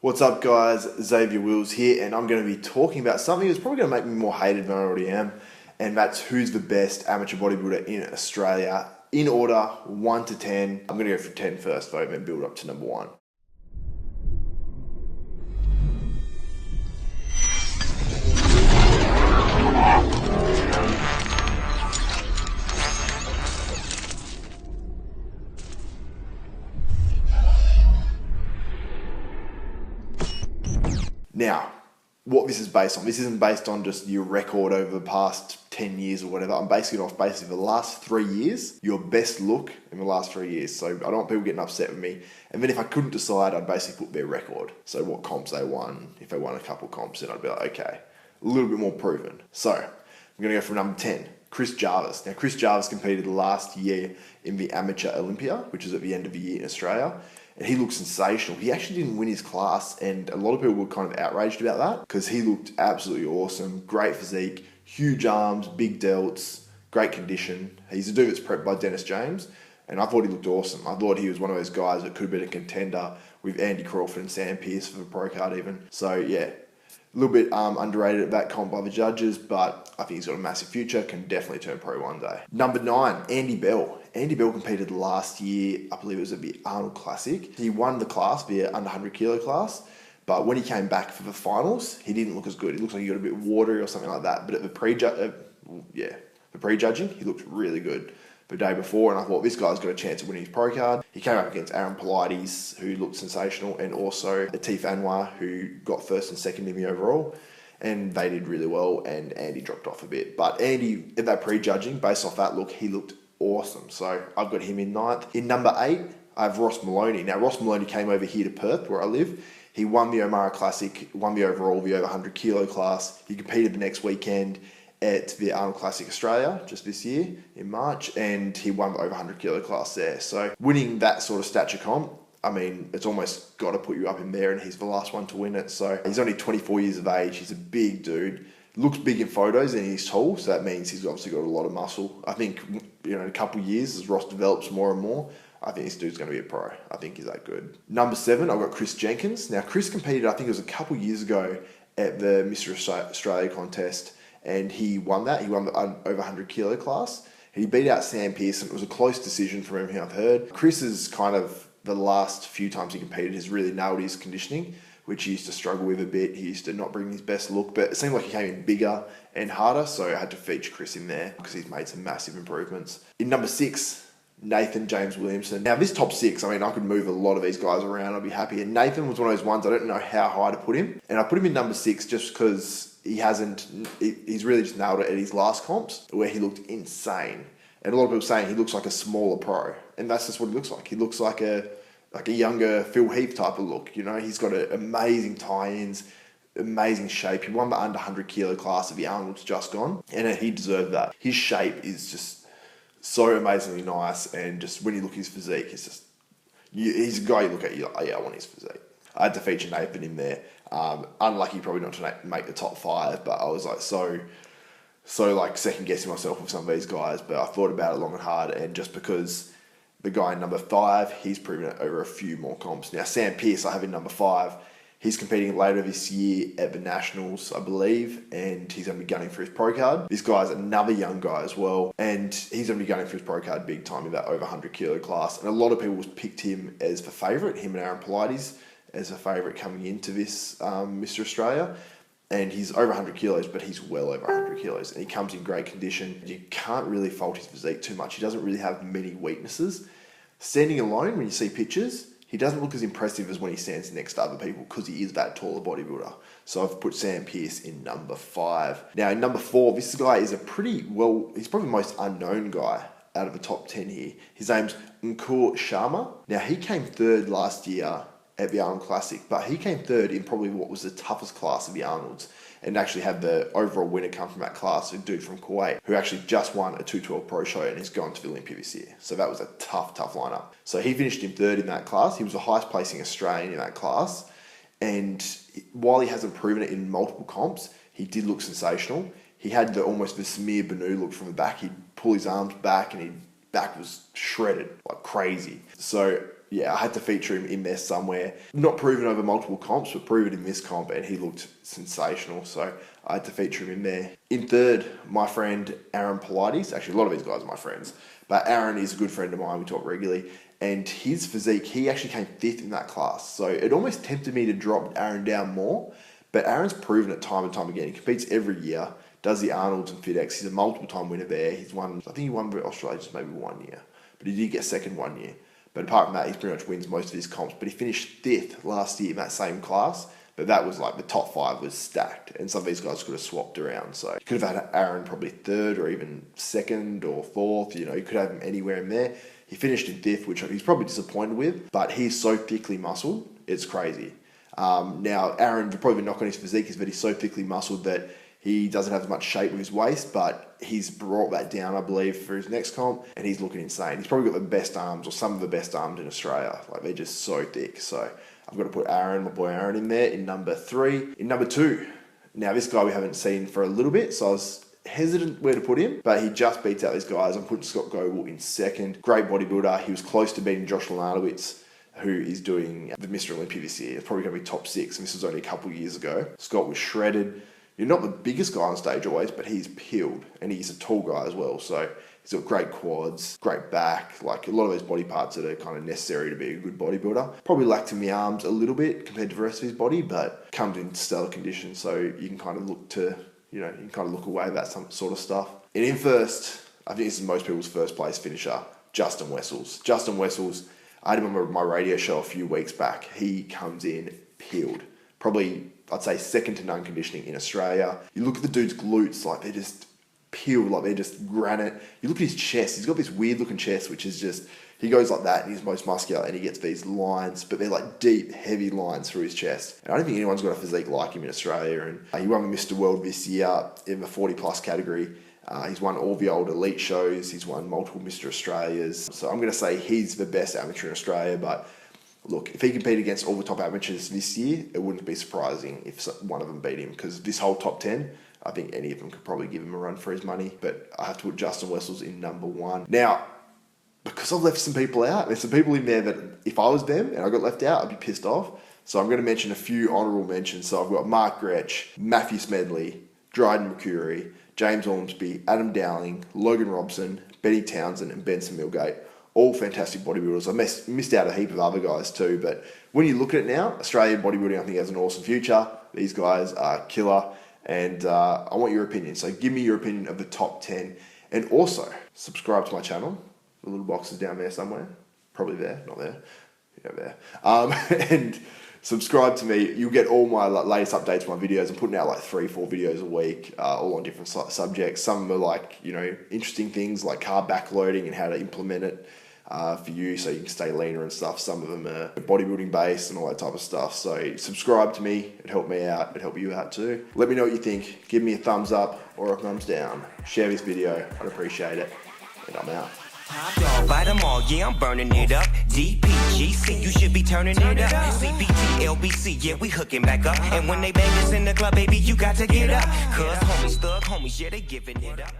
What's up guys, Xavier Wills here, and I'm going to be talking about something that's probably going to make me more hated than I already am, and that's who's the best amateur bodybuilder in Australia. In order, 1 to 10. I'm going to go for 10 first though, then build up to number 1. Now, what this is based on, this isn't based on just your record over the past 10 years or whatever. I'm basing it off basically the last 3 years, your best look in the last 3 years. So I don't want people getting upset with me. And then if I couldn't decide, I'd basically put their record. So what comps they won. If they won a couple comps, then I'd be like, okay, a little bit more proven. So I'm going to go for number 10, Chris Jarvis. Now, Chris Jarvis competed last year in the Amateur Olympia, which is at the end of the year in Australia. And he looked sensational. He actually didn't win his class, and a lot of people were kind of outraged about that because he looked absolutely awesome. Great physique, huge arms, big delts, great condition. He's a dude that's prepped by Dennis James, and I thought he looked awesome. I thought he was one of those guys that could have been a contender with Andy Crawford and Sam Pearce for the pro card even. So yeah, a little bit underrated at that comp by the judges, but I think he's got a massive future, can definitely turn pro one day. Number 9, Andy Bell. Andy Bell competed last year, I believe it was at the Arnold Classic. He won the class, the under 100 kilo class, but when he came back for the finals, he didn't look as good. He looked like he got a bit watery or something like that, but at the prejudging, he looked really good the day before, and I thought this guy's got a chance of winning his pro card. He came up against Aaron Pilates, who looked sensational, and also Atif Anwar, who got first and second in the overall, and they did really well, and Andy dropped off a bit. But Andy, at that prejudging, based off that look, he looked awesome. So I've got him in 9th. In number 8, I have Ross Molony. Now, Ross Molony came over here to Perth, where I live. He won the Omara Classic, won the overall, the over 100 kilo class. He competed the next weekend at the Arnold Classic Australia just this year in March, and he won the over 100 kilo class there. So winning that sort of stature comp, I mean, it's almost got to put you up in there, and he's the last one to win it. So he's only 24 years of age. He's a big dude. Looks big in photos, and he's tall, so that means he's obviously got a lot of muscle. I think, in a couple of years, as Ross develops more and more, I think this dude's going to be a pro. I think he's that good. Number 7, I've got Chris Jenkins. Now, Chris competed, I think it was a couple of years ago, at the Mr. Australia contest, and he won that. He won the over 100 kilo class. He beat out Sam Pearce. It was a close decision from everything I've heard. Chris is kind of, the last few times he competed, has really nailed his conditioning, which he used to struggle with a bit. He used to not bring his best look, but it seemed like he came in bigger and harder, so I had to feature Chris in there because he's made some massive improvements. In number 6, Nathan James Williamson. Now, this top 6, I mean, I could move a lot of these guys around. I'd be happy. And Nathan was one of those ones, I don't know how high to put him. And I put him in number 6 just because he's really just nailed it at his last comps, where he looked insane. And a lot of people saying he looks like a smaller pro. And that's just what he looks like. He looks like a younger Phil Heath type of look. He's got amazing tie-ins, amazing shape. He won the under 100 kilo class of the Arnold's just gone, and he deserved that. His shape is just so amazingly nice, and just when you look at his physique, it's just, he's a guy you look at, you're like, oh yeah, I want his physique. I had to feature Nathan in there. Unlucky probably not to make the top 5, but I was like so like second guessing myself with some of these guys, but I thought about it long and hard, and just because the guy in number 5, he's proven it over a few more comps. Now, Sam Pearce, I have in number 5. He's competing later this year at the Nationals, I believe, and he's going to be gunning for his pro card. This guy's another young guy as well, and he's going to be gunning for his pro card big time in that over 100 kilo class. And a lot of people picked him as the favourite, him and Aaron Pilates, as a favourite coming into this Mr. Australia. And he's over 100 kilos, but he's well over 100 kilos. And he comes in great condition. You can't really fault his physique too much. He doesn't really have many weaknesses. Standing alone, when you see pictures, he doesn't look as impressive as when he stands next to other people because he is that taller bodybuilder. So I've put Sam Pearce in number 5. Now, in number 4, this guy is he's probably the most unknown guy out of the top 10 here. His name's Ankur Sharma. Now, he came 3rd last year at the Arnold Classic, but he came 3rd in probably what was the toughest class of the Arnolds, and actually had the overall winner come from that class, a dude from Kuwait, who actually just won a 212 pro show and is going to the Olympia this year. So that was a tough lineup. So he finished in 3rd in that class. He was the highest placing Australian in that class, and while he hasn't proven it in multiple comps, he did look sensational. He had almost the Samir Banu look from the back. He'd pull his arms back, and his back was shredded like crazy. So yeah, I had to feature him in there somewhere. Not proven over multiple comps, but proven in this comp, and he looked sensational. So I had to feature him in there. In third, my friend Aaron Pilates. Actually, a lot of these guys are my friends, but Aaron is a good friend of mine. We talk regularly. And his physique, he actually came fifth in that class. So it almost tempted me to drop Aaron down more. But Aaron's proven it time and time again. He competes every year, does the Arnolds and FitX. He's a multiple time winner there. He's won, I think he won Australia just maybe 1 year. But he did get second 1 year. But apart from that, he pretty much wins most of his comps. But he finished fifth last year in that same class. But that was like the top 5 was stacked. And some of these guys could have swapped around. So you could have had Aaron probably third or even second or fourth. You know, you could have him anywhere in there. He finished in fifth, which he's probably disappointed with. But he's so thickly muscled, it's crazy. Now, Aaron, probably not on his physique, but he's so thickly muscled that he doesn't have as much shape with his waist, but he's brought that down, I believe, for his next comp, and he's looking insane. He's probably got the best arms, or some of the best arms in Australia. Like, they're just so thick. So I've got to put Aaron, my boy Aaron, in there in number 3. In number 2, now this guy we haven't seen for a little bit, so I was hesitant where to put him, but he just beats out these guys. I'm putting Scott Goble in second. Great bodybuilder. He was close to beating Josh Lanowitz, who is doing the Mr. Olympia this year. It's probably going to be top 6, and this was only a couple of years ago. Scott was shredded. You're not the biggest guy on stage always, but he's peeled, and he's a tall guy as well. So he's got great quads, great back, like a lot of those body parts that are kind of necessary to be a good bodybuilder. Probably lacked in the arms a little bit compared to the rest of his body, but comes in stellar condition, so you can kind of look to, you know, you can kind of look away at that sort of stuff. And in first, I think this is most people's first place finisher, Justin Wessels. Justin Wessels, I had him on my radio show a few weeks back. He comes in peeled. Probably, I'd say, second to none conditioning in Australia. You look at the dude's glutes, like they're just peeled, like they're just granite. You look at his chest, he's got this weird looking chest, which is just, he goes like that and he's most muscular and he gets these lines, but they're like deep, heavy lines through his chest. And I don't think anyone's got a physique like him in Australia. And he won the Mr. World this year in the 40 plus category. He's won all the old elite shows. He's won multiple Mr. Australias. So I'm going to say he's the best amateur in Australia. But look, if he competed against all the top amateurs this year, it wouldn't be surprising if one of them beat him, because this whole top 10, I think any of them could probably give him a run for his money. But I have to put Justin Wessels in number 1. Now, because I've left some people out, there's some people in there that if I was them and I got left out, I'd be pissed off. So I'm going to mention a few honourable mentions. So I've got Mark Gretsch, Matthew Smedley, Dryden McCurry, James Ormsby, Adam Dowling, Logan Robson, Benny Townsend, and Benson Milgate. All fantastic bodybuilders. I missed out a heap of other guys too, but when you look at it now, Australian bodybuilding I think has an awesome future. These guys are killer, and I want your opinion. So give me your opinion of the top 10, and also subscribe to my channel. The little box is down there somewhere. Probably there, not there. Yeah, there. And subscribe to me. You'll get all my latest updates on my videos. I'm putting out like 3-4 videos a week, all on different subjects. Some of them are like, you know, interesting things like carb backloading and how to implement it for you so you can stay leaner and stuff. Some of them are bodybuilding based and all that type of stuff. So subscribe to me. It'd help me out. It'd help you out too. Let me know what you think. Give me a thumbs up or a thumbs down. Share this video. I'd appreciate it. And I'm out. By them all, yeah, I'm burning it up. DPGC, you should be turning it up. CBT, LBC, yeah, we hooking back up. And when they bang us in the club, baby, you got to get up. Cause homies, thug homies, yeah, they giving it up.